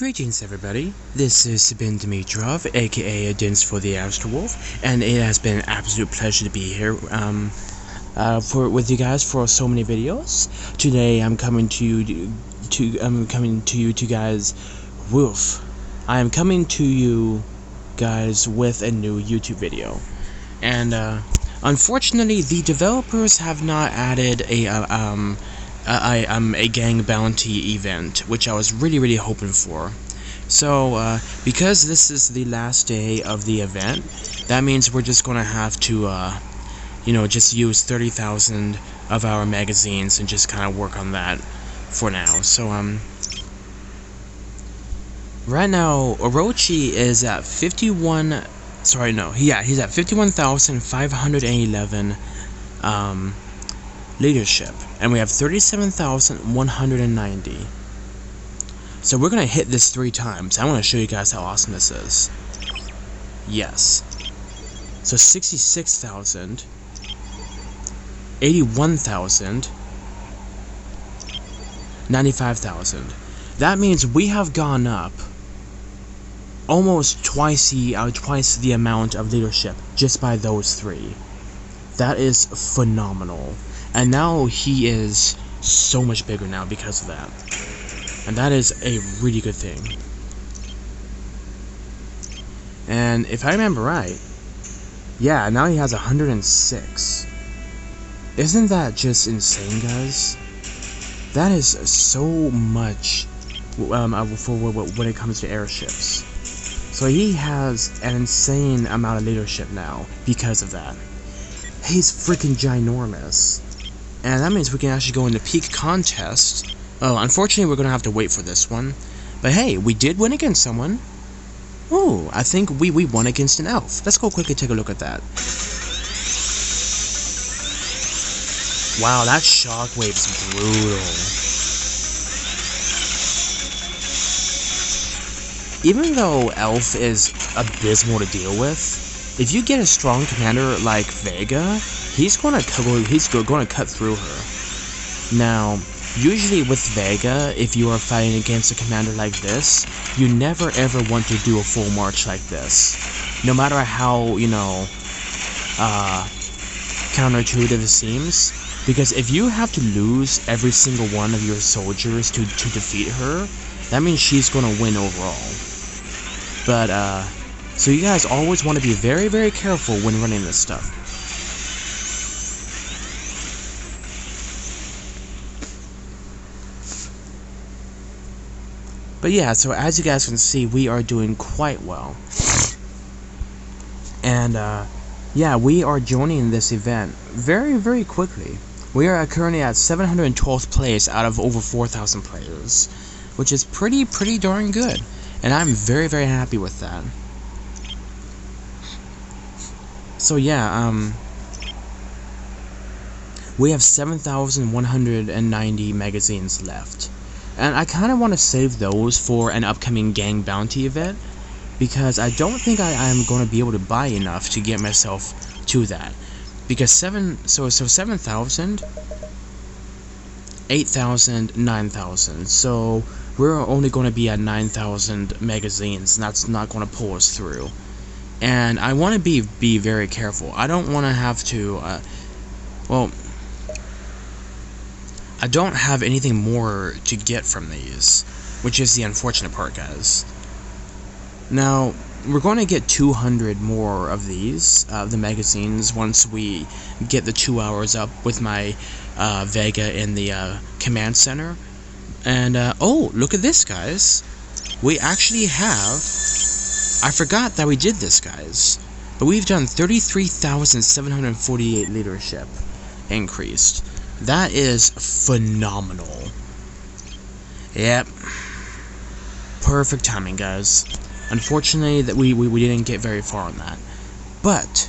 Greetings everybody, this is Ben Dimitrov, aka Dins for the Astrowolf, and it has been an absolute pleasure to be here with you guys for so many videos. Today I'm coming to you guys with a new YouTube video. And unfortunately the developers have not added a gang bounty event, which I was really hoping for. So because this is the last day of the event, that means we're just gonna have to just use 30,000 of our magazines and just kind of work on that for now. So right now Orochi is at 51,511 leadership, and we have 37,190. So we're gonna hit this 3 times. I want to show you guys how awesome this is. Yes. So 66,000, 81,000, 95,000. That means we have gone up almost twice the amount of leadership just by those 3. That is phenomenal. And now he is so much bigger now because of that. And that is a really good thing. And if I remember right, yeah, now he has 106. Isn't that just insane, guys? That is so much for when it comes to airships. So he has an insane amount of leadership now because of that. He's freaking ginormous. And that means we can actually go into peak contest. Oh, unfortunately we're gonna have to wait for this one. But hey, we did win against someone. Ooh, I think we won against an elf. Let's go quickly take a look at that. Wow, that shockwave's brutal. Even though elf is abysmal to deal with, if you get a strong commander like Vega, he's gonna cut through her. Now, usually with Vega, if you are fighting against a commander like this, you never ever want to do a full march like this. No matter how, counterintuitive it seems, because if you have to lose every single one of your soldiers to defeat her, that means she's gonna win overall. But, so you guys always want to be very careful when running this stuff. But yeah, so as you guys can see, we are doing quite well. And yeah, we are joining this event very quickly. We are currently at 712th place out of over 4,000 players, which is pretty darn good. And I'm very happy with that. So yeah, we have 7,190 magazines left. And I kind of want to save those for an upcoming gang bounty event, because I don't think I am going to be able to buy enough to get myself to that. Because 7,000, 8,000, 9,000. So we're only going to be at 9,000 magazines, and that's not going to pull us through. And I want to be very careful. I don't want to have to, I don't have anything more to get from these, which is the unfortunate part, guys. Now, we're going to get 200 more of these, the magazines, once we get the 2 hours up with my Vega in the command center. And, oh, look at this, guys. We actually have... I forgot that we did this, guys. But we've done 33,748 leadership increased. That is phenomenal. Yep. Perfect timing, guys. Unfortunately, that we didn't get very far on that. But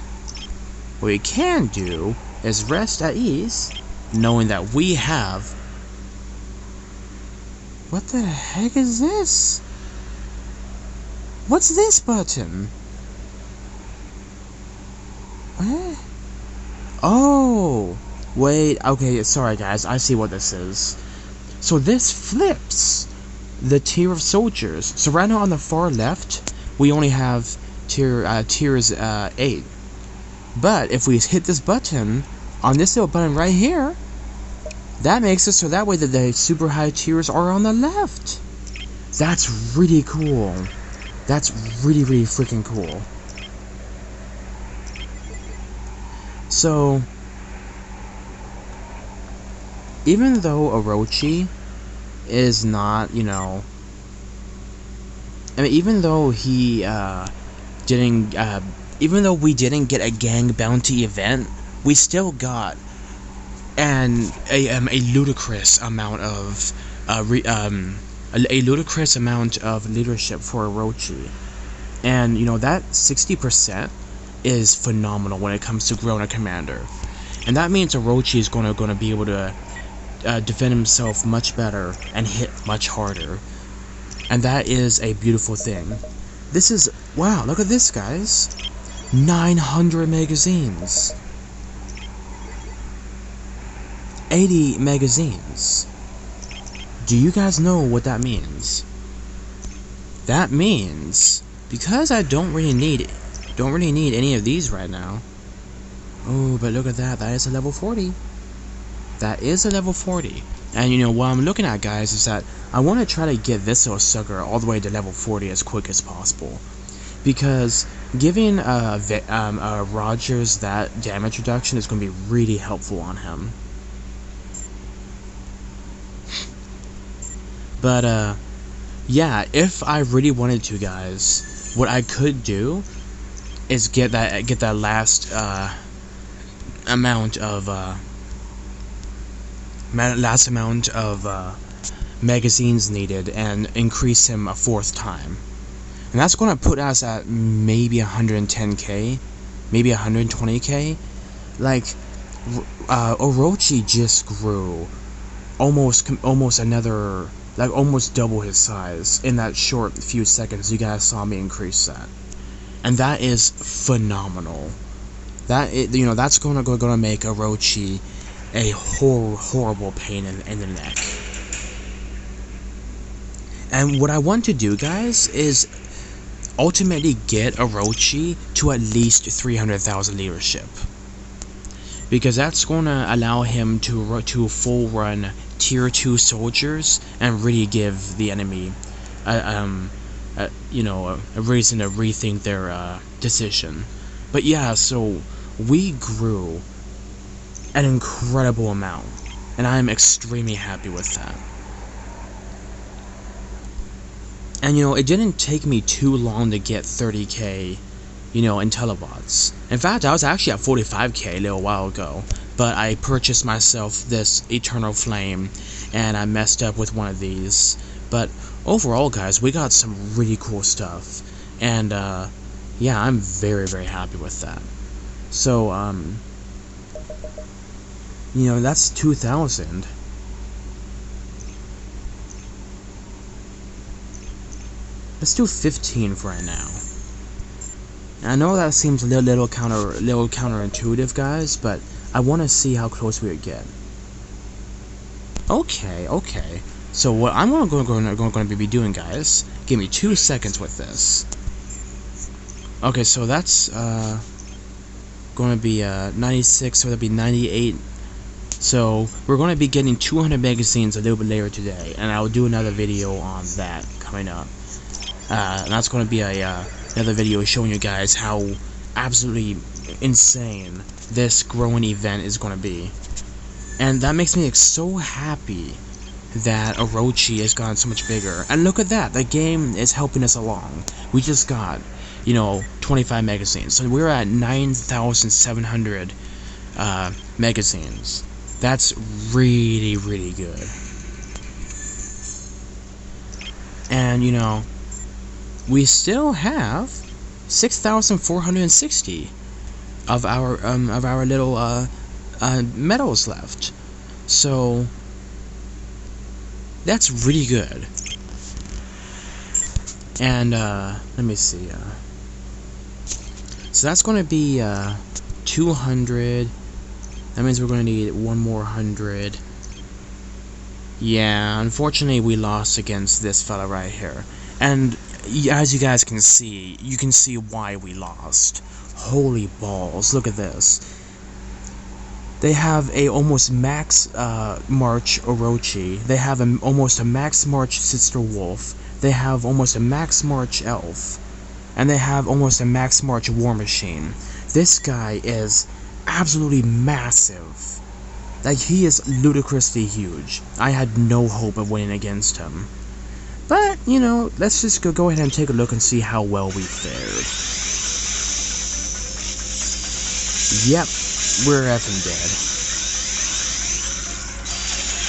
what we can do is rest at ease, knowing that we have... What the heck is this? What's this button? What? Oh! Wait, okay, sorry guys, I see what this is. So this flips. the tier of soldiers. So right now on the far left, we only have tiers 8. But if we hit this button, on this little button right here, that makes it so that way that the super high tiers are on the left. That's really cool. That's really, really freaking cool. So, even though Orochi is not, you know, I mean, even though he didn't, even though we didn't get a gang bounty event, we still got a ludicrous amount of a ludicrous amount of leadership for Orochi, and you know that 60% is phenomenal when it comes to growing a commander, and that means Orochi is gonna be able to defend himself much better and hit much harder, and that is a beautiful thing. This is, wow, look at this, guys. 900 magazines. 80 magazines. Do you guys know what that means? That means, because I don't really need any of these right now. Oh, but look at that. That is a level 40. That is a level 40. And you know, what I'm looking at, guys, is that I want to try to get this little sucker all the way to level 40 as quick as possible. Because giving Rogers that damage reduction is going to be really helpful on him. But, yeah, if I really wanted to, guys, what I could do is get that last, amount of magazines needed and increase him a 4th time. And that's going to put us at maybe 110k, maybe 120k. Like, Orochi just grew almost another, like almost double his size in that short few seconds you guys saw me increase that. And that is phenomenal. You know, that's gonna make Orochi a horrible pain in the neck. And what I want to do, guys, is ultimately get Orochi to at least 300,000 leadership, because that's gonna allow him to full run tier 2 soldiers and really give the enemy you know, a reason to rethink their decision. But yeah, so we grew an incredible amount, and I'm extremely happy with that. And you know, it didn't take me too long to get 30k, you know, in telebots. In fact, I was actually at 45k a little while ago, but I purchased myself this Eternal Flame, and I messed up with one of these. But overall, guys, we got some really cool stuff, and yeah, I'm very, very happy with that. So, you know, that's 2,000. Let's do 15 for right now. And I know that seems a little counterintuitive, guys, but I want to see how close we would get. Okay. So what I'm going to be doing, guys, give me 2 seconds with this. Okay, so that's going to be 96, so that'll be 98. So we're going to be getting 200 magazines a little bit later today, and I'll do another video on that coming up. And that's going to be another video showing you guys how absolutely insane this growing event is going to be. And that makes me so happy that Orochi has gotten so much bigger. And look at that, the game is helping us along. We just got, you know, 25 magazines. So we're at 9,700 magazines. That's really, really good. And, you know, we still have 6,460 of our little medals left. So that's really good. And let me see. So that's going to be 200. That means we're going to need one more 100. Yeah, unfortunately we lost against this fella right here. And as you guys can see why we lost. Holy balls, look at this. They have a almost max March Orochi. They have almost a max March Sister Wolf. They have almost a max March Elf. And they have almost a max March War Machine. This guy is absolutely massive. Like, he is ludicrously huge. I had no hope of winning against him. But, you know, let's just go ahead and take a look and see how well we fared. Yep, we're effing dead.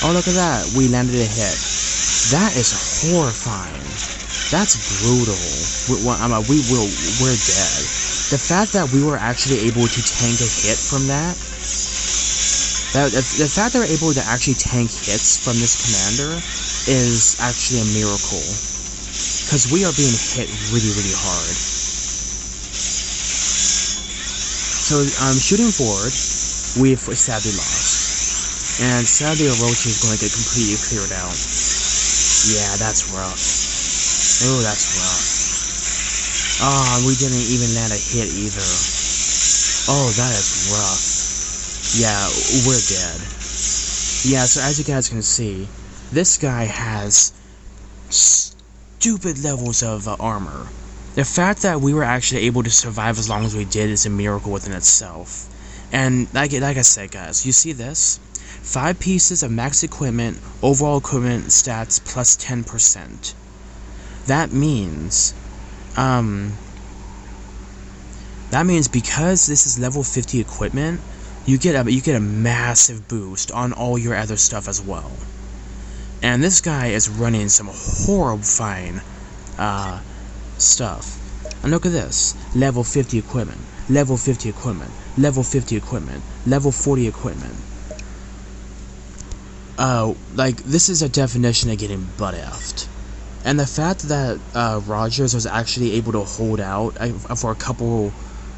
Oh, look at that. We landed a hit. That is horrifying. That's brutal. We're dead. The fact that we were actually able to tank a hit from that, the fact that we're able to actually tank hits from this commander is actually a miracle. Because we are being hit really, really hard. So, shooting forward, we've sadly lost. And sadly, Orochi is going to get completely cleared out. Yeah, that's rough. Oh, that's rough. Oh, we didn't even land a hit either. Oh, that is rough. Yeah, we're dead. Yeah, so as you guys can see, this guy has stupid levels of armor. The fact that we were actually able to survive as long as we did is a miracle within itself. And like I said, guys, you see this? 5 pieces of max equipment, overall equipment stats plus 10%. That means because this is level 50 equipment, you get a massive boost on all your other stuff as well. And this guy is running some horrifying stuff. And look at this. Level 50 equipment, level 50 equipment, level 50 equipment, level 40 equipment. Like, this is a definition of getting butt effed. And the fact that Rogers was actually able to hold out for a couple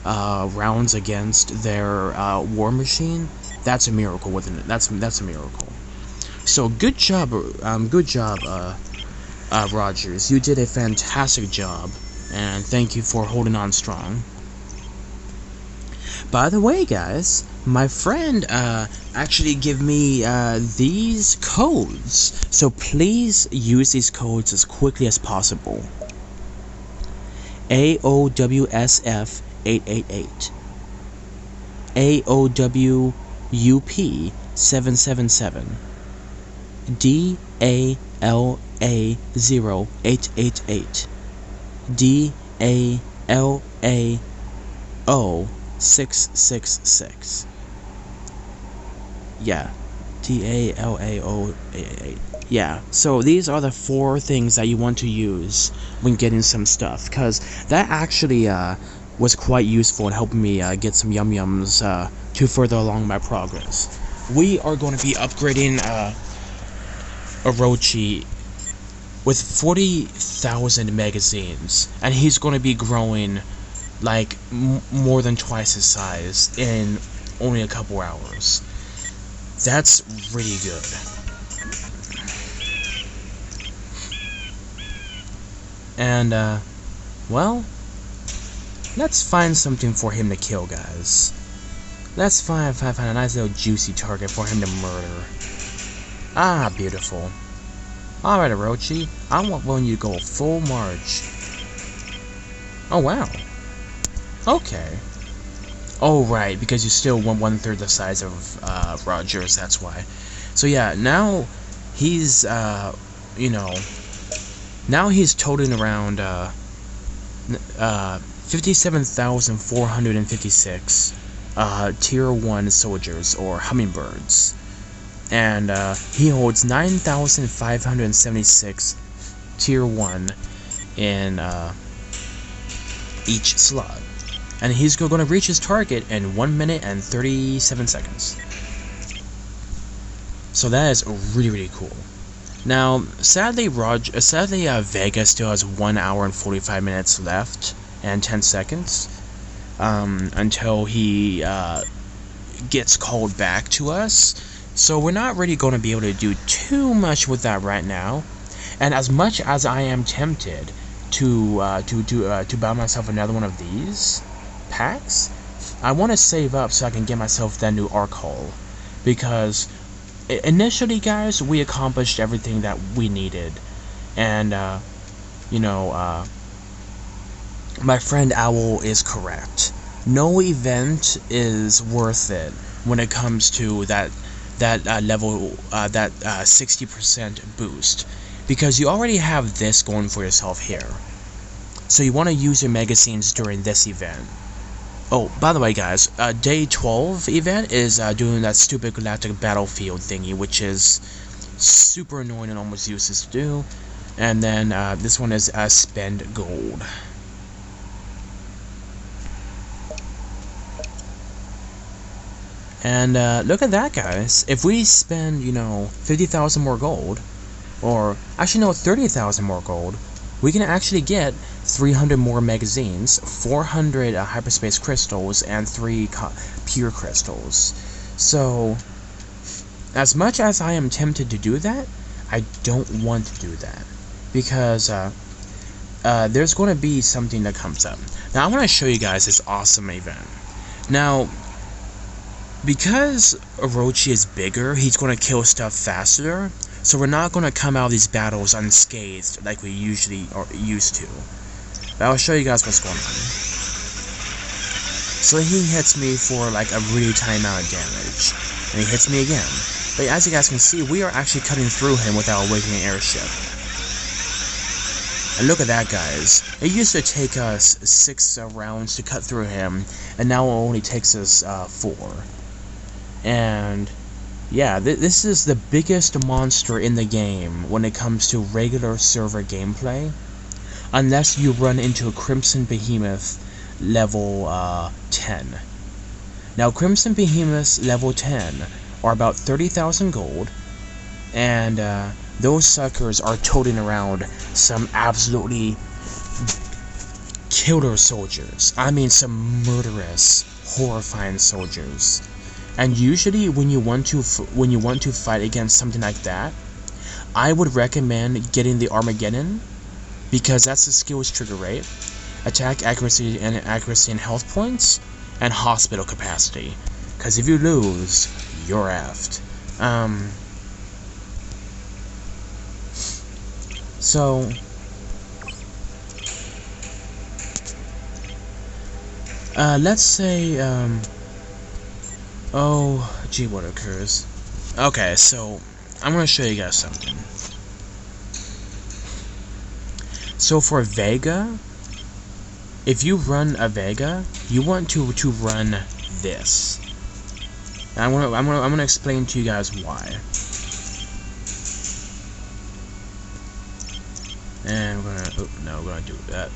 rounds against their war machine, that's a miracle within it. That's a miracle. So good job, Rogers. You did a fantastic job, and thank you for holding on strong. By the way, guys, my friend actually gave me these codes, so please use these codes as quickly as possible. AOWSF 888, AOWUP 777, DALA 0888, DALAO 666. Yeah, DALAO 888. Yeah, so these are the 4 things that you want to use when getting some stuff, because that actually was quite useful in helping me get some yum-yums to further along my progress. We are going to be upgrading Orochi with 40,000 magazines, and he's going to be growing like more than twice his size in only a couple hours. That's really good. And well, let's find something for him to kill, guys. Let's find a nice little juicy target for him to murder. Ah, beautiful. Alright, Orochi, I want you to go full march. Oh, wow. Okay. Oh, right, because you still want 1/3 the size of Rogers, that's why. So yeah, now he's, you know, now he's totaling around 57,456 tier 1 soldiers, or hummingbirds. And he holds 9,576 tier 1 in each slot. And he's going to reach his target in 1 minute and 37 seconds. So that is really, really cool. Now, sadly, Vega still has 1 hour and 45 minutes left and 10 seconds until he gets called back to us. So we're not really going to be able to do too much with that right now. And as much as I am tempted to buy myself another one of these packs, I want to save up so I can get myself that new arc hull, because initially, guys, we accomplished everything that we needed, and my friend Owl is correct. No event is worth it when it comes to that level, that 60% boost, because you already have this going for yourself here. So you want to use your magazines during this event. Oh, by the way, guys, day 12 event is doing that stupid galactic battlefield thingy, which is super annoying and almost useless to do. And then this one is spend gold. And look at that, guys. If we spend, 50,000 more gold, or actually no, 30,000 more gold, we can actually get 300 more magazines, 400 hyperspace crystals, and 3 pure crystals. So, as much as I am tempted to do that, I don't want to do that, because there's going to be something that comes up. Now, I want to show you guys this awesome event. Now, because Orochi is bigger, he's going to kill stuff faster, so we're not going to come out of these battles unscathed like we usually are used to. But I'll show you guys what's going on. So he hits me for like a really tiny amount of damage, and he hits me again. But as you guys can see, we are actually cutting through him without awakening airship. And look at that, guys. It used to take us 6 rounds to cut through him, and now it only takes us 4. And yeah, this is the biggest monster in the game when it comes to regular server gameplay, unless you run into a Crimson Behemoth level 10. Now, Crimson Behemoths level 10 are about 30,000 gold, and those suckers are toting around some absolutely killer soldiers. I mean, some murderous, horrifying soldiers. And usually, when you want to fight against something like that, I would recommend getting the Armageddon, because that's the skills trigger rate, attack accuracy and health points, and hospital capacity. Because if you lose, you're effed. So let's say oh gee, what occurs? Okay, so I'm gonna show you guys something. So for Vega, if you run a Vega, you want to run this. And I'm gonna explain to you guys why. And we're gonna we're gonna do that.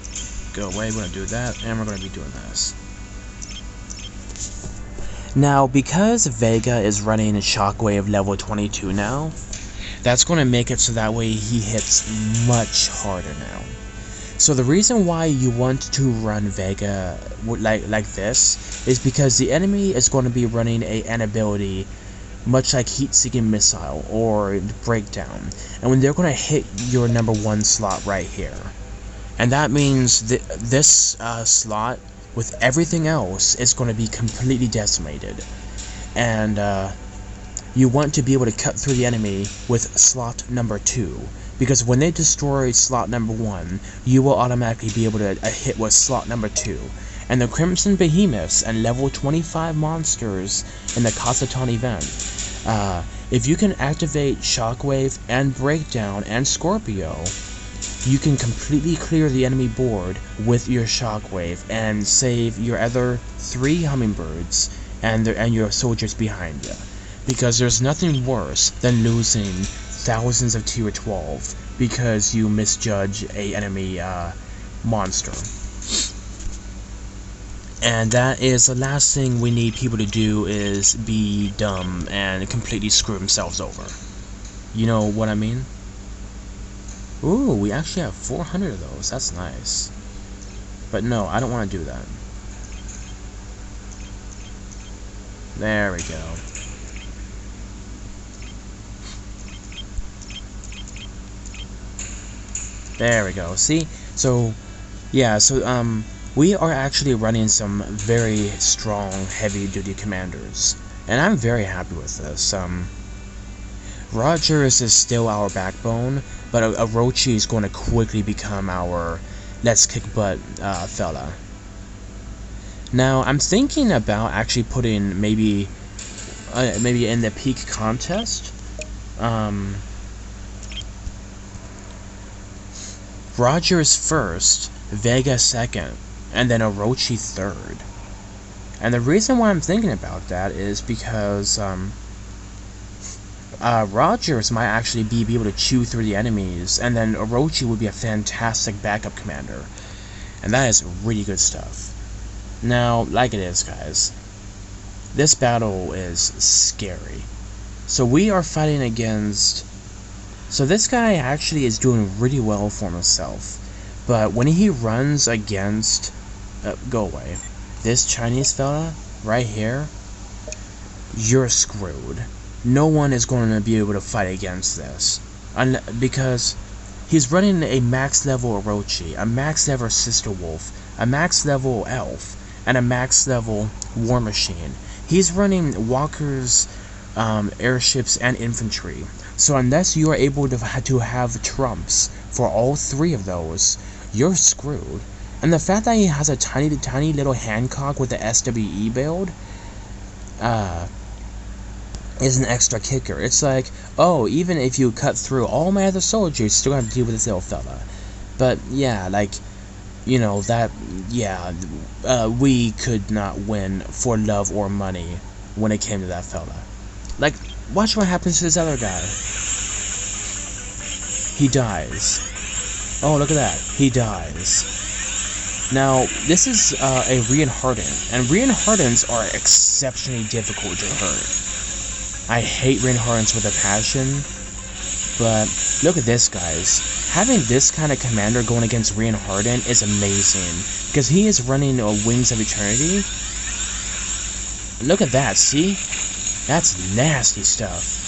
Go away. We're gonna do that, and we're gonna be doing this. Now, because Vega is running a Shockwave level 22 now, that's going to make it so that way he hits much harder now. So the reason why you want to run Vega like this is because the enemy is going to be running an ability much like Heat-Seeking Missile or Breakdown, and when they're going to hit your number 1 slot right here, and that means this slot with everything else is going to be completely decimated, and you want to be able to cut through the enemy with slot number 2, because when they destroy slot number 1, you will automatically be able to hit with slot number 2. And the Crimson Behemoths and level 25 monsters in the Kasatan event, if you can activate Shockwave and Breakdown and Scorpio, you can completely clear the enemy board with your Shockwave and save your other 3 hummingbirds and your soldiers behind you. Because there's nothing worse than losing thousands of tier 12 because you misjudge a enemy monster. And that is the last thing we need people to do, is be dumb and completely screw themselves over. You know what I mean? Ooh, we actually have 400 of those. That's nice. But no, I don't want to do that. There we go. There we go. See? So, yeah, so, we are actually running some very strong, heavy-duty commanders. And I'm very happy with this. Rogers is still our backbone, but Orochi is going to quickly become our let's kick butt fella. Now, I'm thinking about actually putting maybe in the peak contest, Rogers first, Vega second, and then Orochi third. And the reason why I'm thinking about that is because Rogers might actually be able to chew through the enemies, and then Orochi would be a fantastic backup commander. And that is really good stuff. Now, like it is, guys, this battle is scary. So we are fighting against... So this guy actually is doing really well for himself. But when he runs against... go away. This Chinese fella, right here, you're screwed. No one is going to be able to fight against this. Because he's running a max level Orochi, a max level Sister Wolf, a max level Elf, and a max level War Machine. He's running walkers, airships, and infantry. So unless you are able to have trumps for all three of those, you're screwed. And the fact that he has a tiny little Hancock with the SWE build, is an extra kicker. It's like, oh, even if you cut through all my other soldiers, you still have to deal with this little fella. But yeah, like, you know, that, yeah, we could not win for love or money when it came to that fella. Like, watch what happens to this other guy. He dies. Oh, look at that. He dies. Now, this is a reinhardened, and reinhardens are exceptionally difficult to hurt. I hate reinhardens with a passion, but look at this, guys. Having this kind of commander going against reinharden is amazing, because he is running Wings of Eternity. Look at that, see? That's nasty stuff.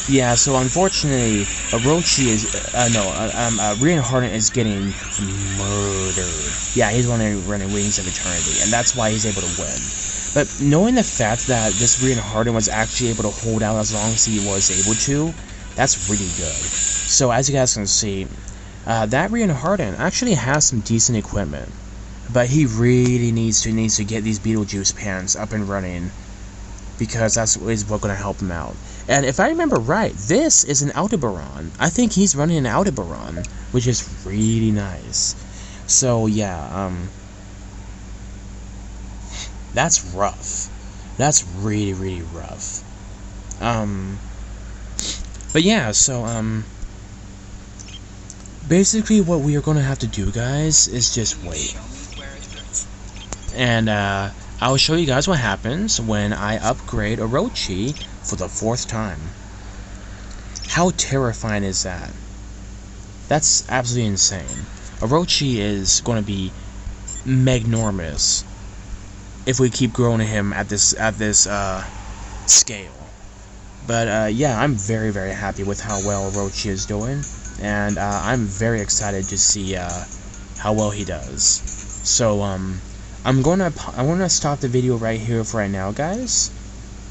Yeah, so unfortunately, Orochi is, reinharden is getting murdered. Yeah, he's running Wings of Eternity, and that's why he's able to win. But knowing the fact that this reinharden was actually able to hold out as long as he was able to, that's really good. So as you guys can see, that reinharden actually has some decent equipment, but he really needs to get these Beetlejuice pans up and running, because that's what's going to help him out. And if I remember right, this is an Aldebaran. I think he's running an Aldebaran, which is really nice. So yeah, that's rough. That's really rough. But yeah, so basically what we are going to have to do, guys, is just wait. And I'll show you guys what happens when I upgrade Orochi for the 4th time. How terrifying is that? That's absolutely insane. Orochi is going to be magnormous if we keep growing him at this scale. But yeah, I'm very very happy with how well Orochi is doing, and I'm very excited to see how well he does. So I'm gonna stop the video right here for right now, guys,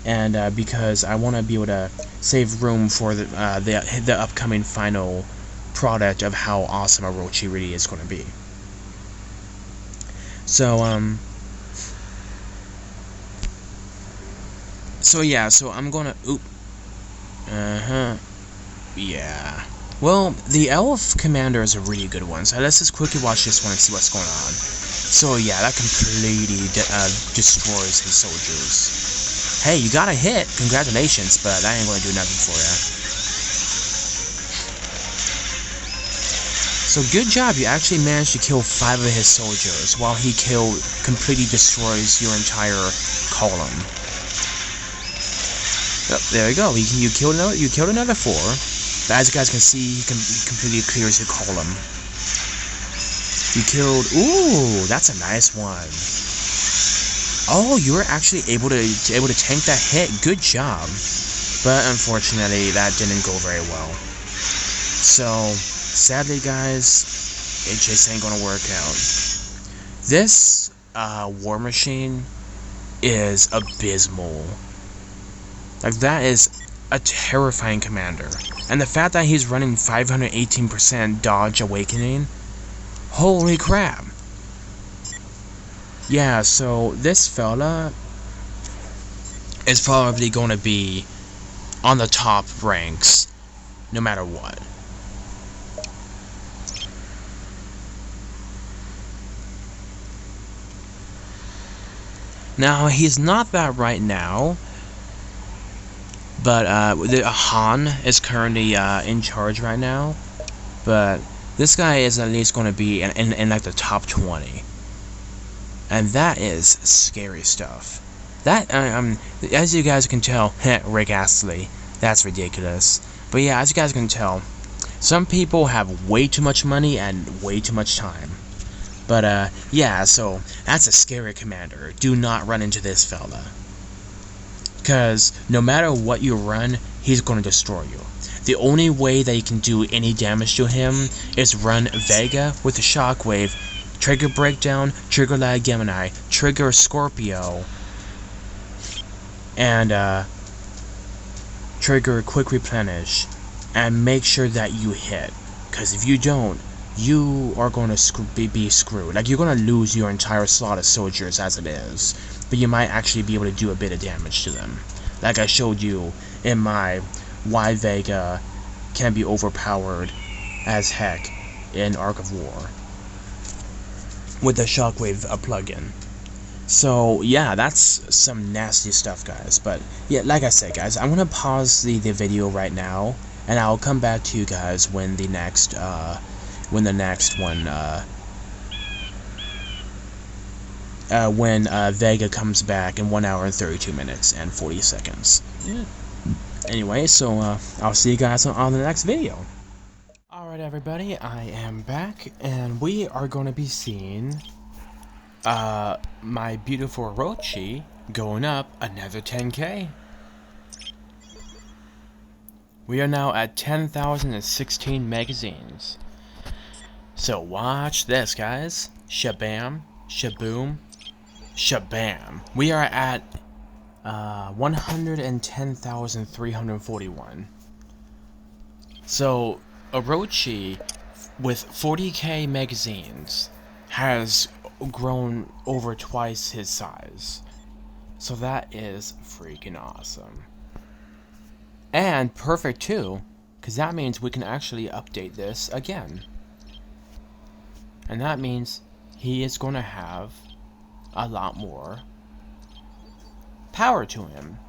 and because I want to be able to save room for the upcoming final product of how awesome Orochi really is going to be. So yeah, so I'm gonna yeah. Well, the Elf Commander is a really good one, so let's just quickly watch this one and see what's going on. So yeah, that completely destroys his soldiers. Hey, you got a hit! Congratulations, but that ain't gonna do nothing for ya. So good job, you actually managed to kill 5 of his soldiers, while he completely destroys your entire column. Yep, there you go. You killed another 4. But as you guys can see, he completely clears your column. You killed... Ooh, that's a nice one. Oh, you were actually able to tank that hit. Good job. But unfortunately, that didn't go very well. So, sadly, guys, it just ain't gonna work out. This War Machine is abysmal. Like, that is a terrifying commander. And the fact that he's running 518% dodge awakening, holy crap. Yeah, so this fella is probably going to be on the top ranks no matter what. Now, he's not that right now, but Han is currently in charge right now, but this guy is at least going to be in like the top 20. And that is scary stuff. That, as you guys can tell, Rick Astley, that's ridiculous. But yeah, as you guys can tell, some people have way too much money and way too much time. But, yeah, so, that's a scary commander. Do not run into this fella. Because, no matter what you run, he's going to destroy you. The only way that you can do any damage to him is run Vega with a Shockwave, trigger Breakdown, trigger Lag Gemini, trigger Scorpio, and trigger Quick Replenish, and make sure that you hit. Because if you don't, you are going to be screwed. Like, you're going to lose your entire slot of soldiers as it is, but you might actually be able to do a bit of damage to them. Like I showed you in my why Vega can be overpowered as heck in Arc of War with the Shockwave plugin. So yeah, that's some nasty stuff, guys. But yeah, like I said, guys, I'm gonna pause the video right now, and I'll come back to you guys when the next when Vega comes back in 1 hour and 32 minutes and 40 seconds. Yeah. Anyway, so I'll see you guys on the next video. Alright everybody, I am back, and we are going to be seeing my beautiful Orochi going up another 10k. We are now at 10,016 magazines. So watch this, guys. Shabam, shaboom, shabam. We are at 110,341. So Orochi with 40k magazines has grown over twice his size. So that is freaking awesome. And perfect too, because that means we can actually update this again. And that means he is going to have a lot more power to him.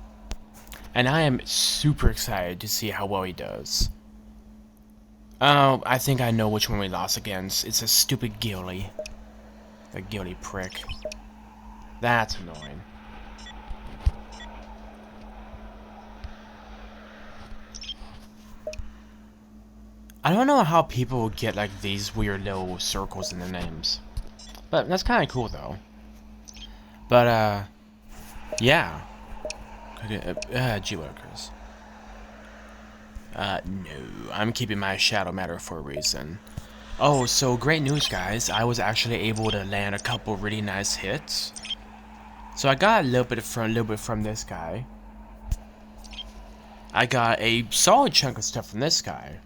And I am super excited to see how well he does. Oh, I think I know which one we lost against. It's a stupid Gilly. The Gilly prick. That's annoying. I don't know how people get like these weird little circles in their names. But that's kind of cool though. But yeah. G-Workers. No, I'm keeping my shadow matter for a reason. Oh, so great news, guys. I was actually able to land a couple really nice hits. So I got a little bit from this guy. I got a solid chunk of stuff from this guy.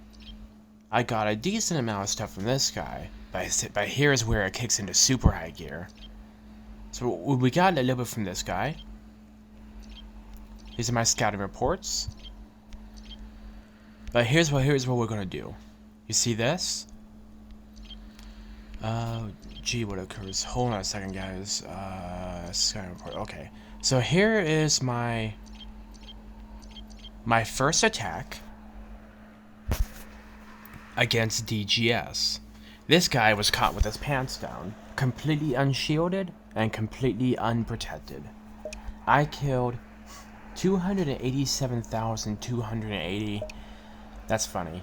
I got a decent amount of stuff from this guy, but here's where it kicks into super high gear. So we got a little bit from this guy. These are my scouting reports. But here's what we're gonna do. You see this? Gee, what occurs? Hold on a second, guys. Scouting report. Okay. So here is my first attack against DGS. This guy was caught with his pants down, completely unshielded and completely unprotected. I killed 287,280, that's funny,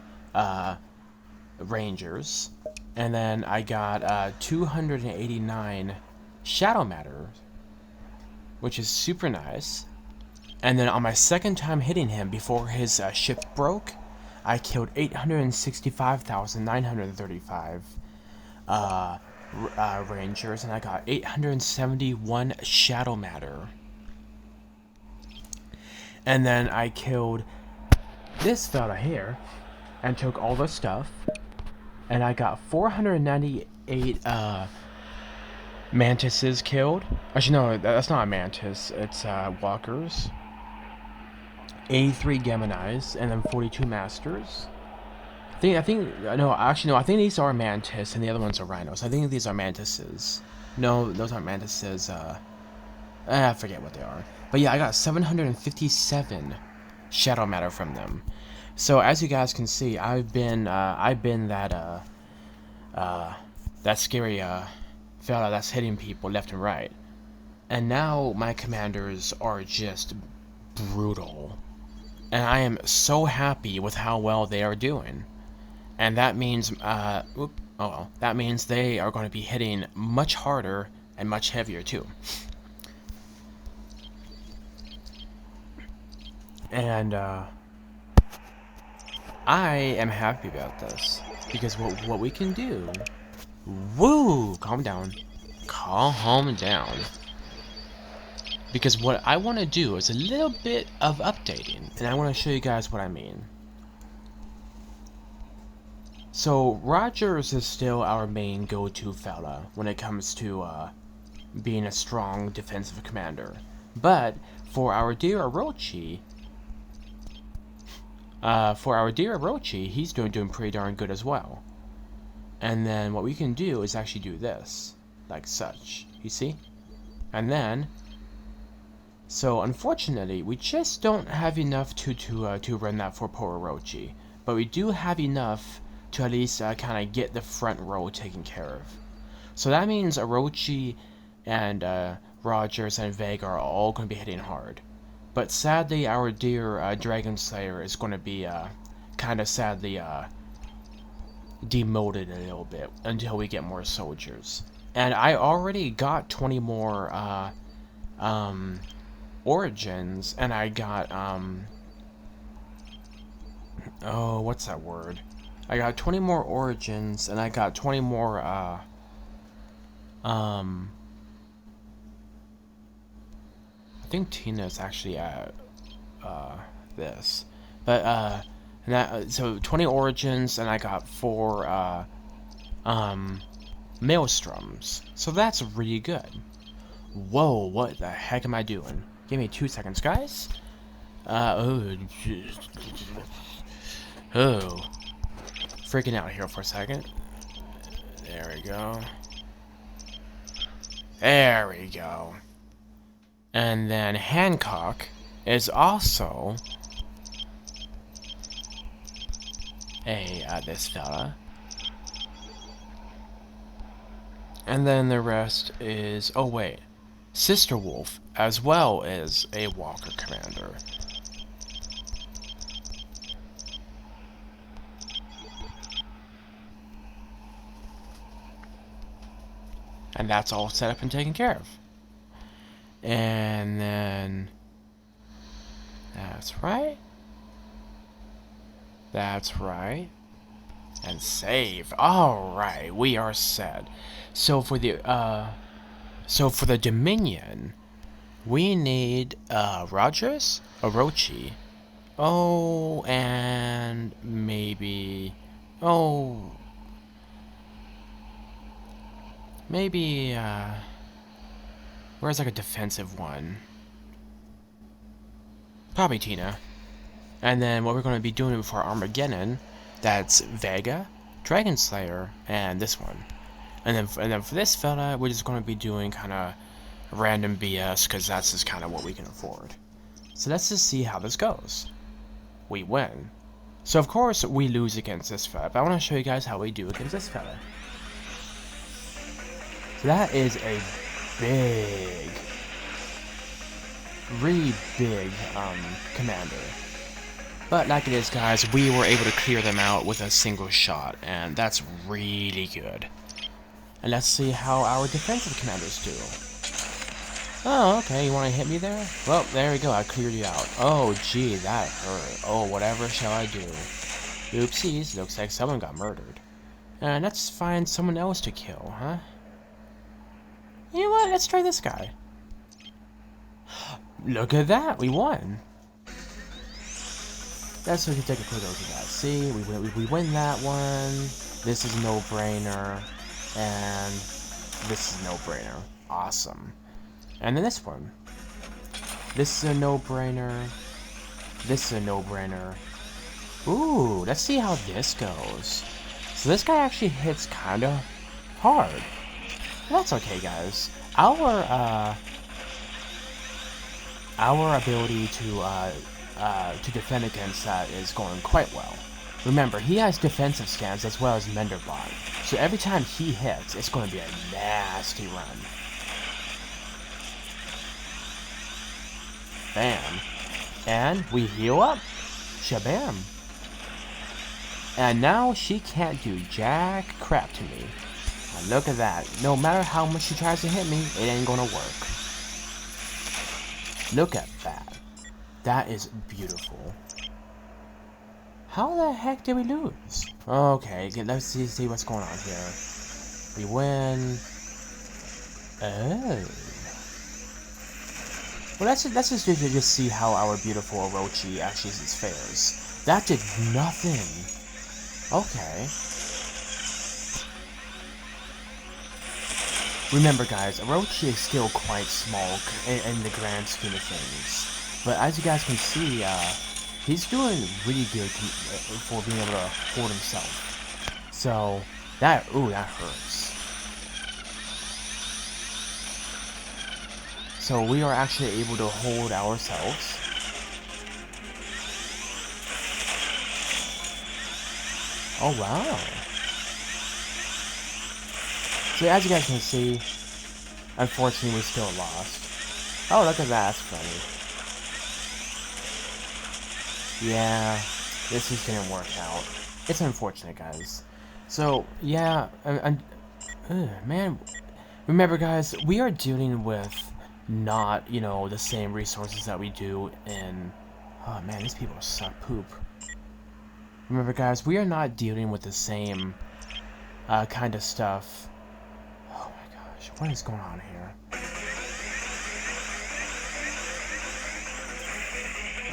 Rangers, and then I got 289 Shadow Matter, which is super nice. And then on my second time hitting him before his ship broke, I killed 865,935 Rangers, and I got 871 Shadow Matter. And then I killed this fella here, and took all the stuff, and I got 498 mantises killed. Actually, no, that's not a mantis. It's walkers. 83 Geminis, and then 42 masters. I think these are mantis, and the other ones are rhinos. I think these are mantises. No, those aren't mantises. I forget what they are. But yeah, I got 757 shadow matter from them. So as you guys can see, I've been that scary fella that's hitting people left and right, and now my commanders are just brutal, and I am so happy with how well they are doing, and that means that means they are going to be hitting much harder and much heavier too. And I am happy about this, because what we can do... Woo! Calm down. Calm down. Because what I want to do is a little bit of updating, and I want to show you guys what I mean. So, Rogers is still our main go-to fella when it comes to being a strong defensive commander. But, for our dear Orochi... he's doing pretty darn good as well. And then what we can do is actually do this, like such, you see? And then, so unfortunately, we just don't have enough to run that for poor Orochi. But we do have enough to at least kind of get the front row taken care of. So that means Orochi and Rogers and Vega are all going to be hitting hard. But sadly, our dear Dragon Slayer is going to be kind of sadly demoted a little bit until we get more soldiers. And I already got 20 more origins, and I got oh, what's that word? I got 20 more origins, and I got 20 more I think Tina's actually at this, but so 20 origins, and I got 4 maelstroms. So that's really good. Whoa, what the heck am I doing? Give me 2 seconds, guys. Oh, freaking out here for a second. There we go. There we go. And then Hancock is also this fella. And then the rest is, oh wait, Sister Wolf as well as a Walker commander. And that's all set up and taken care of. And then, that's right. That's right. And save. Alright, we are set. So for the Dominion, we need Rogers, Orochi, oh, and maybe where's like a defensive one? Probably Tina. And then what we're going to be doing for Armageddon, that's Vega, Dragon Slayer, and this one. And then for this fella, we're just going to be doing kind of random BS, because that's just kind of what we can afford. So let's just see how this goes. We win. So of course we lose against this fella, but I want to show you guys how we do against this fella. So that is a big, really big commander. But like it is, guys, we were able to clear them out with a single shot, and that's really good. And let's see how our defensive commanders do. Oh, okay, you want to hit me there? Well, there we go, I cleared you out. Oh, gee, that hurt. Oh, whatever shall I do? Oopsies, looks like someone got murdered. And let's find someone else to kill, huh? You know what, let's try this guy. Look at that, we won. That's so we can take a quick look at that. See, we win that one. This is no-brainer. And this is no-brainer. Awesome. And then this one. This is a no-brainer. This is a no-brainer. Ooh, let's see how this goes. So this guy actually hits kind of hard. That's okay, guys. Our ability to defend against that is going quite well. Remember, he has defensive stance as well as Menderbot, so every time he hits, it's going to be a nasty run. Bam. And we heal up. Shabam. And now she can't do jack crap to me. And look at that. No matter how much she tries to hit me, it ain't gonna work. Look at that. That is beautiful. How the heck did we lose? Okay, let's see what's going on here. We win. Oh. Well, let's just see how our beautiful Orochi actually fares. That did nothing. Okay. Remember, guys, Orochi is still quite small in the grand scheme of things. But as you guys can see, he's doing really good for being able to hold himself. So, that hurts. So we are actually able to hold ourselves. Oh, wow. So as you guys can see, unfortunately we still lost. Oh, look at that, that's funny. Yeah, this just didn't work out. It's unfortunate, guys. So, yeah, man, remember, guys, we are dealing with not, the same resources that we do in... Oh, man, these people suck poop. Remember, guys, we are not dealing with the same kind of stuff. Oh, my gosh, what is going on here?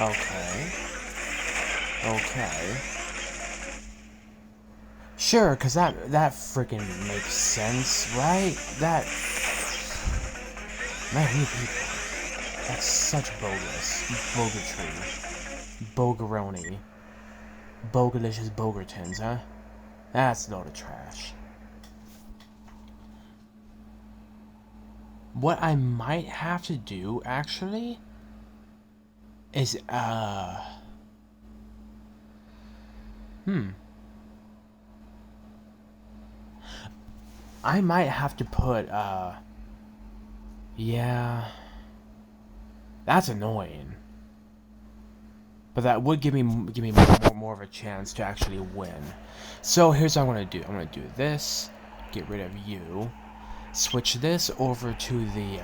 Okay. Okay. Sure, because that freaking makes sense, right? That... Man, you people. That's such bogus. Bogatry. Bogaroni. Bogalicious Bogertons, huh? That's a load of trash. What I might have to do, actually, is, I might have to put, yeah. That's annoying. But that would give me more of a chance to actually win. So here's what I'm gonna do. I'm gonna do this, get rid of you, switch this over to the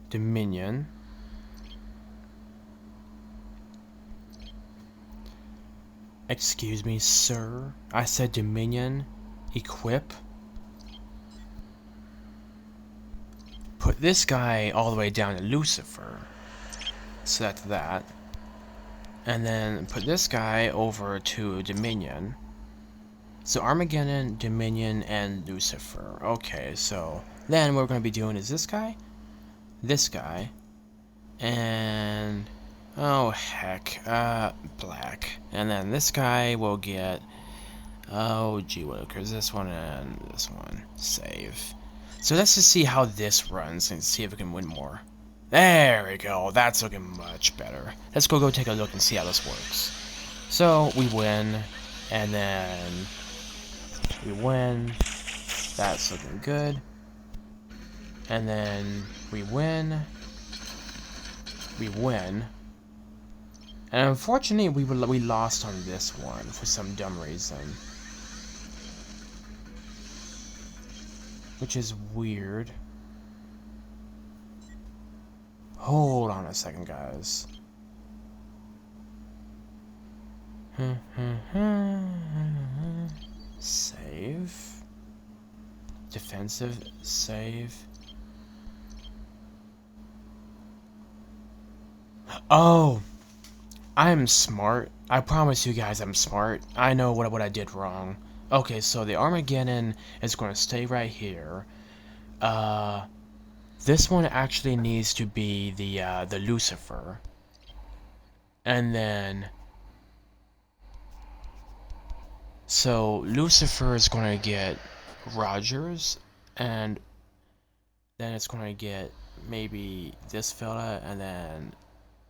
Dominion. Excuse me, sir. I said Dominion. Equip. Put this guy all the way down to Lucifer. Select that. And then put this guy over to Dominion. So Armageddon, Dominion, and Lucifer. Okay, so then what we're going to be doing is this guy, and... oh, heck. Black. And then this guy will get... oh, gee willikers. This one and this one. Save. So let's just see how this runs and see if we can win more. There we go. That's looking much better. Let's go take a look and see how this works. So, we win. And then... we win. That's looking good. And then we win. We win. And unfortunately, we lost on this one for some dumb reason. which is weird. Hold on a second, guys. Save. Defensive, save. Oh! I'm smart. I promise you guys I'm smart. I know what I did wrong. Okay, so the Armageddon is going to stay right here. This one actually needs to be the Lucifer. And then... So, Lucifer is going to get Rogers, and then it's going to get maybe this fella, and then...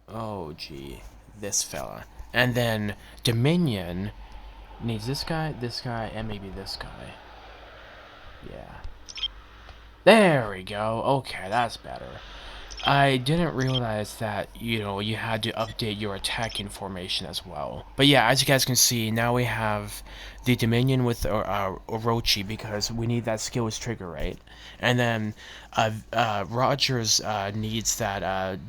Oh, gee. This fella. And then Dominion needs this guy, and maybe this guy. Yeah. There we go. Okay, that's better. I didn't realize that, you know, you had to update your attacking formation as well. But yeah, as you guys can see, now we have the Dominion with Orochi because we need that skills trigger, right? And then Rogers needs that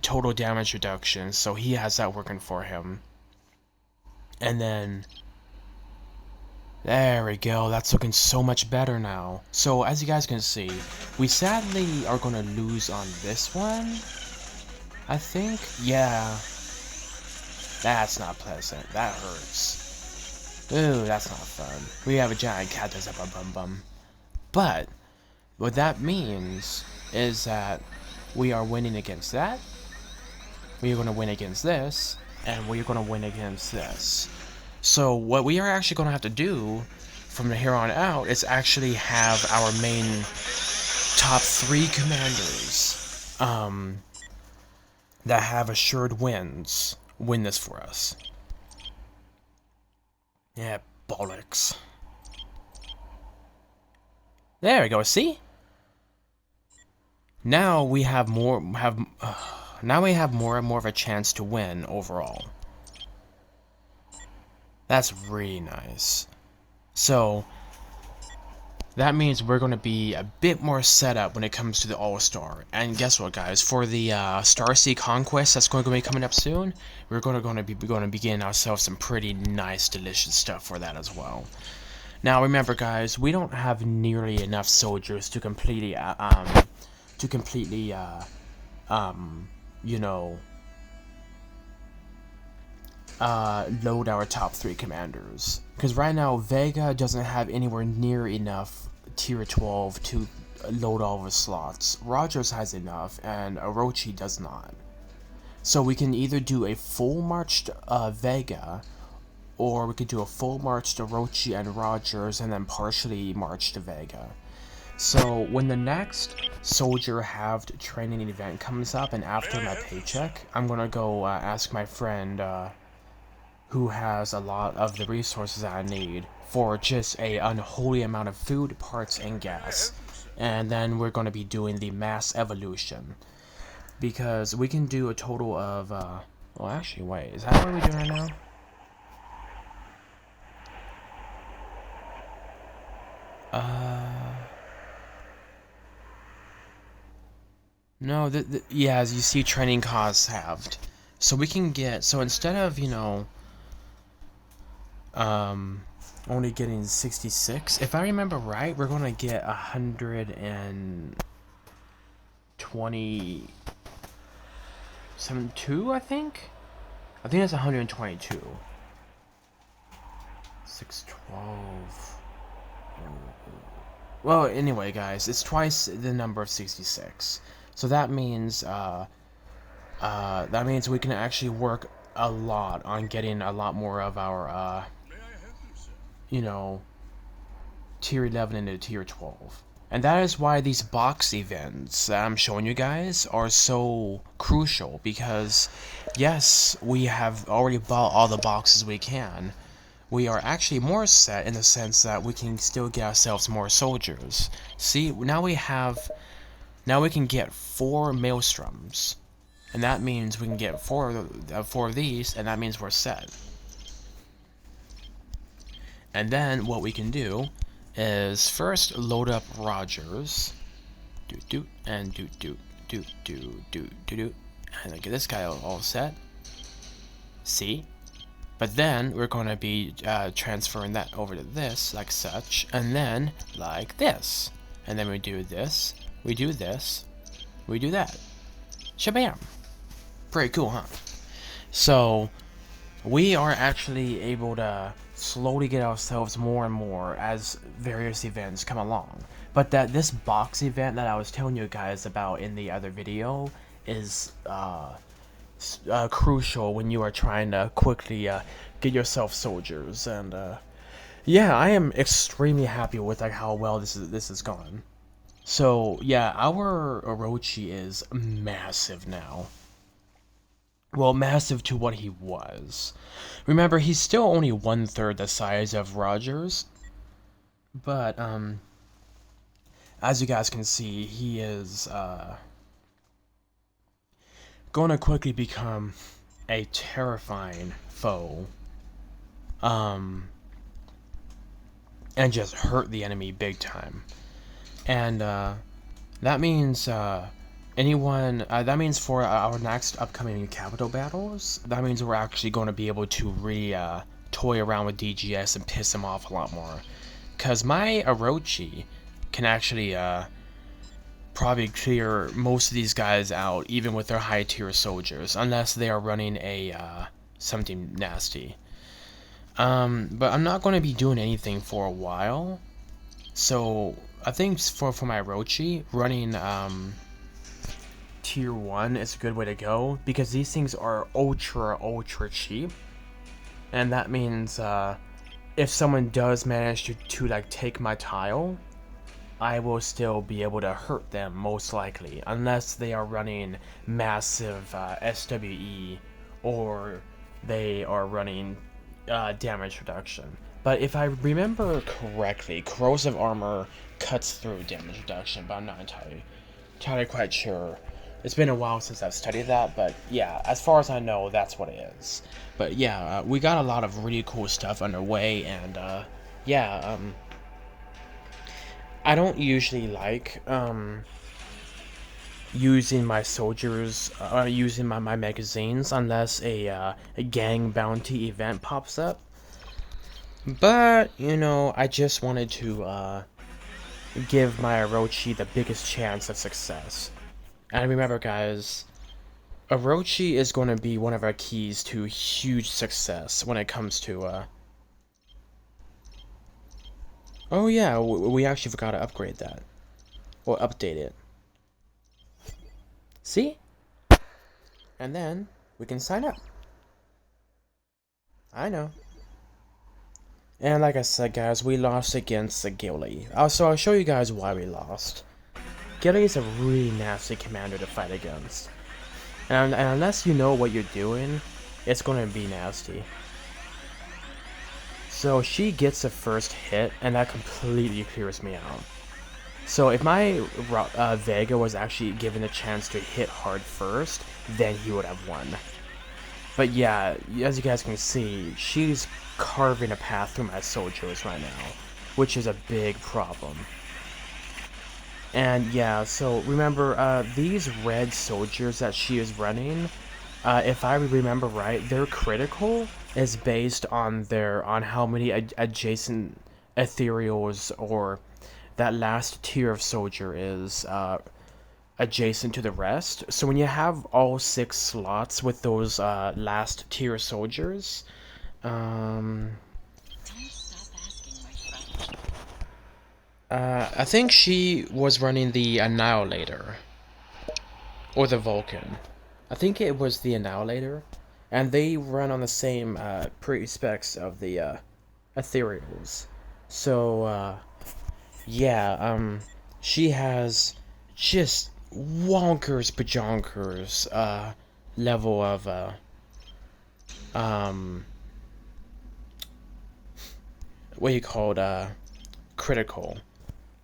total damage reduction, so he has that working for him. And then... There we go, that's looking so much better now. So, as you guys can see, we sadly are gonna lose on this one, I think? Yeah. That's not pleasant, that hurts. Ooh, that's not fun. We have a giant cat that's up our bum. But, what that means is that we are winning against that, we are gonna win against this, and we are gonna win against this. So what we are actually going to have to do from here on out is actually have our main top 3 commanders that have assured wins win this for us. Yeah, bollocks. There we go, see? Now we have more and more of a chance to win overall. That's really nice. So, that means we're going to be a bit more set up when it comes to the All-Star. And guess what, guys? For the Starsea Conquest that's going to be coming up soon, we're going to begin ourselves some pretty nice, delicious stuff for that as well. Now, remember, guys, we don't have nearly enough soldiers to completely, you know, load our top 3 commanders. Because right now, Vega doesn't have anywhere near enough tier 12 to load all of his slots. Rogers has enough, and Orochi does not. So we can either do a full marched Vega, or we could do a full marched Orochi and Rogers, and then partially marched Vega. So when the next soldier halved training event comes up, and after my paycheck, I'm gonna go ask my friend who has a lot of the resources that I need for just a unholy amount of food, parts, and gas. And then we're going to be doing the mass evolution. Because we can do a total of, well actually, wait, is that what we're doing right now? No, yeah, as you see, training costs halved. So we can get, so instead of, you know, only getting 66. If I remember right, we're gonna get 172, I think? I think that's 122. 612. Well, anyway, guys, it's twice the number of 66. So that means, we can actually work a lot on getting a lot more of our, you know, tier 11 into tier 12. And that is why these box events that I'm showing you guys are so crucial, because yes, we have already bought all the boxes we can. We are actually more set in the sense that we can still get ourselves more soldiers. See, now we can get 4 maelstroms. And that means we can get 4 of these, and that means we're set. And then what we can do is first load up Rogers. And and get this guy all set. See? But then we're going to be transferring that over to this, like such, and then like this. And then we do this, we do this, we do that. Shabam! Pretty cool, huh? So, we are actually able to slowly get ourselves more and more as various events come along. But this box event that I was telling you guys about in the other video is crucial when you are trying to quickly get yourself soldiers. And yeah, I am extremely happy with like how well this is gone. So yeah, our Orochi is massive now. Well, massive to what he was. Remember, he's still only 1/3 the size of Rogers, but as you guys can see, he is going to quickly become a terrifying foe, and just hurt the enemy big time. And that means that means for our next upcoming capital battles, that means we're actually going to be able to really toy around with DGS and piss him off a lot more. Because my Orochi can actually probably clear most of these guys out, even with their high tier soldiers, unless they are running a something nasty. But I'm not going to be doing anything for a while, so I think for my Orochi, running tier 1 is a good way to go, because these things are ultra cheap, and that means if someone does manage to like take my tile, I will still be able to hurt them most likely, unless they are running massive SWE or they are running damage reduction. But if I remember correctly, corrosive armor cuts through damage reduction, but I'm not entirely quite sure. It's been a while since I've studied that, but yeah, as far as I know, that's what it is. But yeah, we got a lot of really cool stuff underway, and yeah, I don't usually like using my soldiers, using my magazines, unless a gang bounty event pops up. But, you know, I just wanted to give my Orochi the biggest chance of success. And remember, guys, Orochi is going to be one of our keys to huge success when it comes to oh yeah, we actually forgot to upgrade that. Or update it. See? And then we can sign up. I know. And like I said, guys, we lost against the Gilly. So I'll show you guys why we lost. Gilly is a really nasty commander to fight against. And unless you know what you're doing, it's going to be nasty. So she gets the first hit, and that completely clears me out. So if my Vega was actually given a chance to hit hard first, then he would have won. But yeah, as you guys can see, she's carving a path through my soldiers right now, which is a big problem. And yeah, so remember, these red soldiers that she is running, if I remember right, their critical is based on how many adjacent ethereals, or that last tier of soldier is adjacent to the rest. So when you have all 6 slots with those last tier soldiers, I think she was running the Annihilator, or the Vulcan. I think it was the Annihilator, and they run on the same pre-specs of the Ethereals. So yeah, she has just wonkers bajonkers level of what do you call it, critical.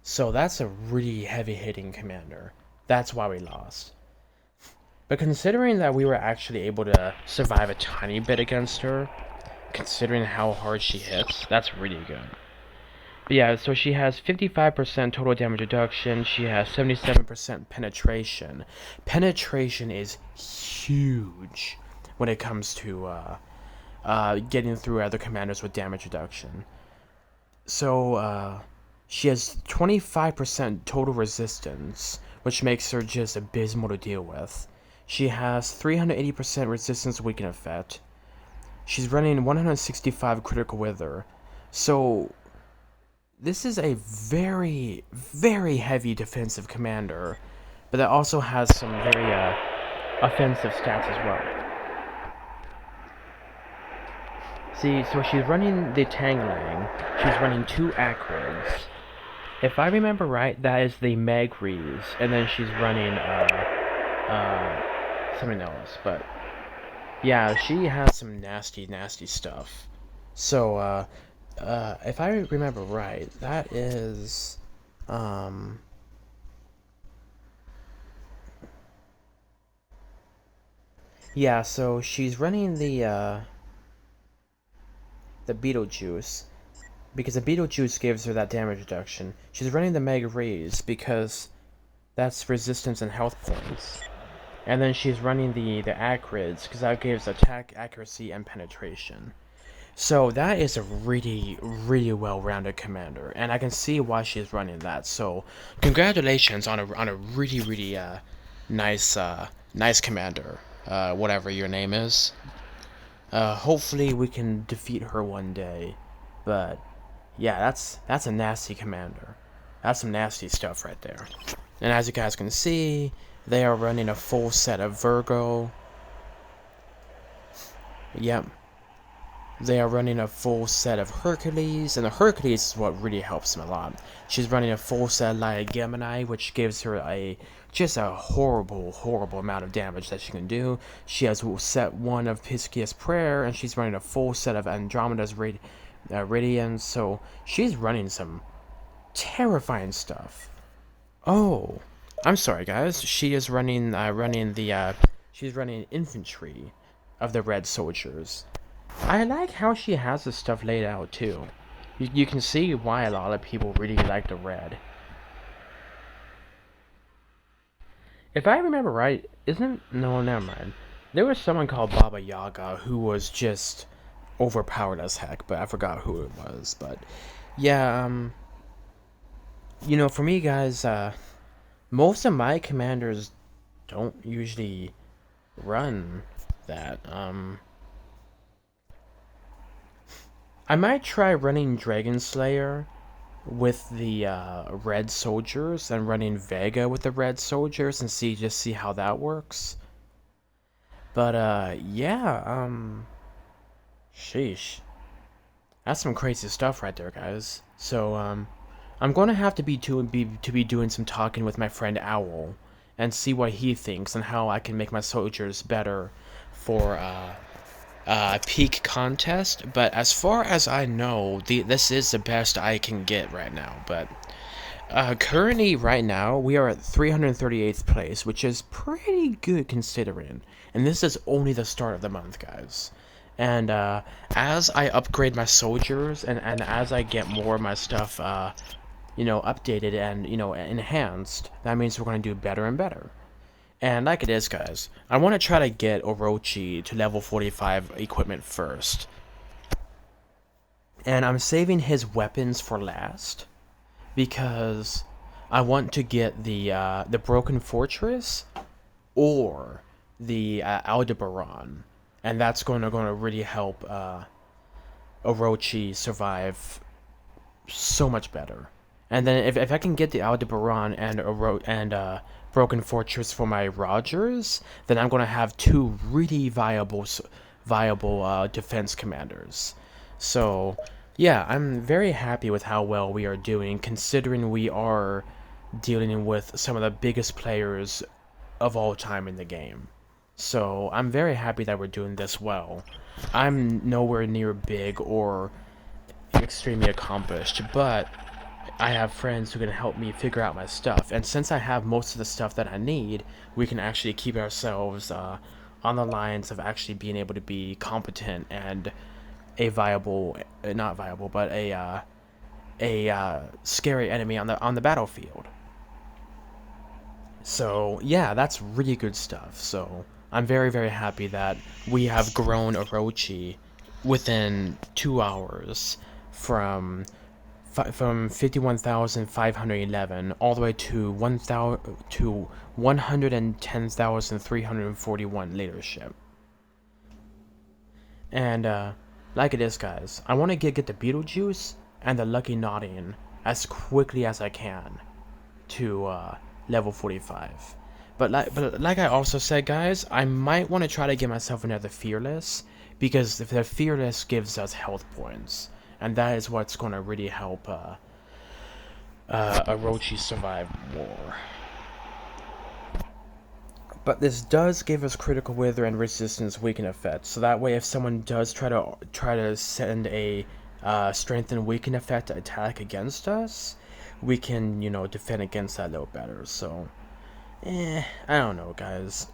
So that's a really heavy-hitting commander. That's why we lost. But considering that we were actually able to survive a tiny bit against her, considering how hard she hits, that's really good. But yeah, so she has 55% total damage reduction. She has 77% penetration. Penetration is huge when it comes to getting through other commanders with damage reduction. So she has 25% total resistance, which makes her just abysmal to deal with. She has 380% resistance weaken effect. She's running 165 critical wither. So this is a very, very heavy defensive commander, but that also has some very offensive stats as well. See, so she's running the Tangling, she's running 2 Acrids. If I remember right, that is the Magries, and then she's running something else, but yeah, she has some nasty, nasty stuff. So, if I remember right, that is, yeah, so she's running the Beetlejuice, because the Beetlejuice gives her that damage reduction. She's running the Mega Raise, because that's resistance and health points. And then she's running the Acrids, because that gives attack, accuracy, and penetration. So that is a really, really well-rounded commander, and I can see why she's running that. So congratulations on a really, really nice nice commander, whatever your name is. Hopefully we can defeat her one day, but yeah, that's a nasty commander. That's some nasty stuff right there. And as you guys can see, they are running a full set of Virgo. Yep. They are running a full set of Hercules, and the Hercules is what really helps them a lot. She's running a full set of Lion Gemini, which gives her just a horrible, horrible amount of damage that she can do. She has set 1 of Pisceus Prayer, and she's running a full set of Andromeda's Radiance, so she's running some terrifying stuff. Oh, I'm sorry, guys. She is running she's running infantry of the Red Soldiers. I like how she has this stuff laid out too. You can see why a lot of people really like the red. If I remember right, no, never mind. There was someone called Baba Yaga who was just overpowered as heck, but I forgot who it was. But yeah, for me, guys, most of my commanders don't usually run that. I might try running Dragon Slayer with the red soldiers and running Vega with the red soldiers and see how that works. But yeah, sheesh. That's some crazy stuff right there, guys. So I'm going to have to be doing some talking with my friend Owl and see what he thinks and how I can make my soldiers better for peak contest. But as far as I know, this is the best I can get right now. But currently, right now, we are at 338th place, which is pretty good considering. And this is only the start of the month, guys. And as I upgrade my soldiers and as I get more of my stuff, updated and, enhanced, that means we're going to do better and better. And like it is, guys, I want to try to get Orochi to level 45 equipment first. And I'm saving his weapons for last, because I want to get the Broken Fortress or the Aldebaran. And that's going to really help Orochi survive so much better. And then if I can get the Aldebaran and Broken Fortress for my Rogers, then I'm going to have 2 really viable defense commanders. So, yeah, I'm very happy with how well we are doing, considering we are dealing with some of the biggest players of all time in the game. So, I'm very happy that we're doing this well. I'm nowhere near big or extremely accomplished, but I have friends who can help me figure out my stuff, and since I have most of the stuff that I need, we can actually keep ourselves on the lines of actually being able to be competent and a viable, not viable, but a scary enemy on the battlefield. So yeah, that's really good stuff. So I'm very, very happy that we have grown Orochi within 2 hours from 51,511 all the way to 110,341 leadership. And like it is, guys, I want to get the Beetlejuice and the Lucky Nodding as quickly as I can to level 45. But like I also said, guys, I might want to try to get myself another Fearless, because if the Fearless gives us health points, and that is what's going to really help Orochi survive more. But this does give us critical wither and resistance weaken effect, so that way if someone does try to send a strength and weaken effect attack against us, we can, you know, defend against that a little better. So I don't know, guys.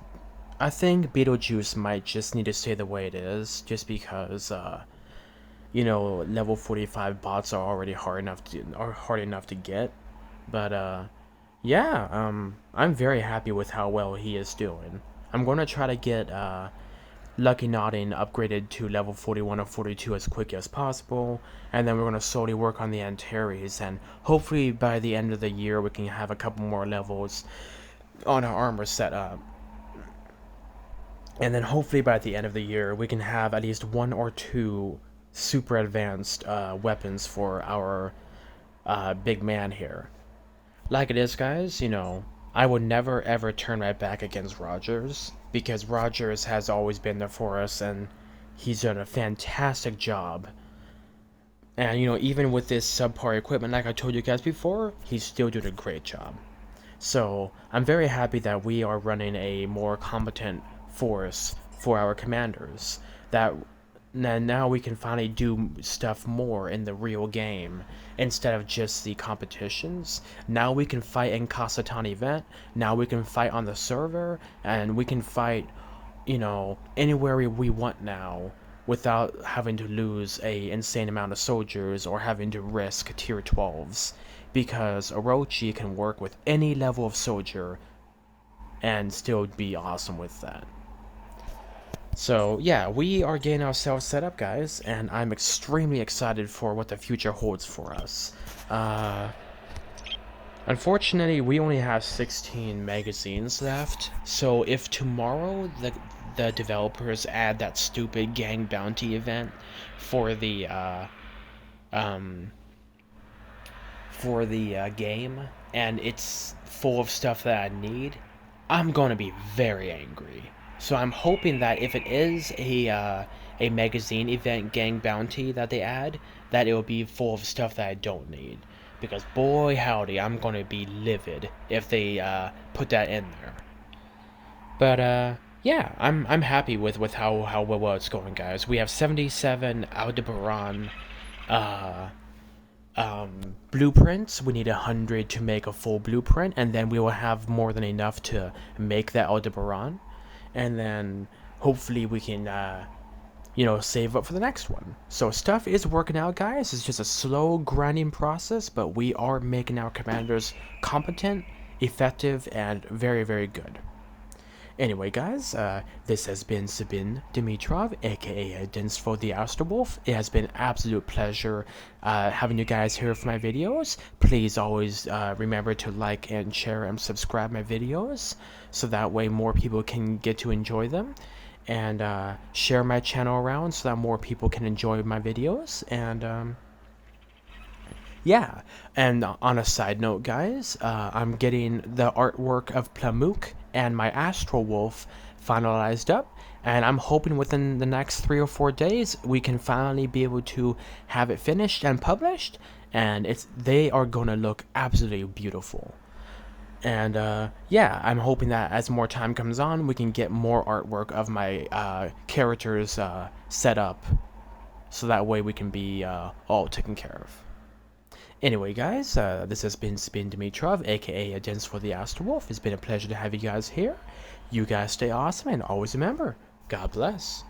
I think Beetlejuice might just need to stay the way it is, just because you know, level 45 bots are already hard enough to get. But yeah, I'm very happy with how well he is doing. I'm going to try to get Lucky Nodding upgraded to level 41 or 42 as quick as possible, and then we're going to slowly work on the Antares, and hopefully by the end of the year we can have a couple more levels on our armor set up. And then hopefully by the end of the year we can have at least 1 or 2 super advanced weapons for our big man here. Like it is, guys, you know, I would never ever turn my back against Rogers, because Rogers has always been there for us, and he's done a fantastic job. And, you know, even with this subpar equipment, like I told you guys before, he's still doing a great job. So I'm very happy that we are running a more competent force for our commanders, that now we can finally do stuff more in the real game instead of just the competitions. Now we can fight in Kasatan event, now we can fight on the server, and we can fight, you know, anywhere we want now without having to lose a insane amount of soldiers or having to risk tier 12s, because Orochi can work with any level of soldier and still be awesome with that. So yeah, we are getting ourselves set up, guys, and I'm extremely excited for what the future holds for us. Unfortunately, we only have 16 magazines left, so if tomorrow the developers add that stupid gang bounty event for the game, and it's full of stuff that I need, I'm gonna be very angry. So I'm hoping that if it is a magazine event gang bounty that they add, that it will be full of stuff that I don't need. Because boy howdy, I'm gonna be livid if they put that in there. But yeah, I'm happy with how well it's going, guys. We have 77 Aldebaran blueprints. We need 100 to make a full blueprint, and then we will have more than enough to make that Aldebaran. And then hopefully we can, you know, save up for the next one. So stuff is working out, guys. It's just a slow grinding process, but we are making our commanders competent, effective, and very, very good. Anyway, guys, this has been Sabin Dimitrov, aka Dinsfo the Astrowolf. It has been an absolute pleasure having you guys here for my videos. Please always remember to like and share and subscribe my videos, so that way more people can get to enjoy them. And share my channel around so that more people can enjoy my videos. And yeah, and on a side note, guys, I'm getting the artwork of Plamuk and my Astrowolf finalized up, and I'm hoping within the next 3 or 4 days we can finally be able to have it finished and published, and they are gonna look absolutely beautiful. And yeah, I'm hoping that as more time comes on, we can get more artwork of my characters set up, so that way we can be all taken care of. Anyway, guys, this has been Sabin Dimitrov, aka Dinsfo the Astrowolf. It's been a pleasure to have you guys here. You guys stay awesome, and always remember, God bless.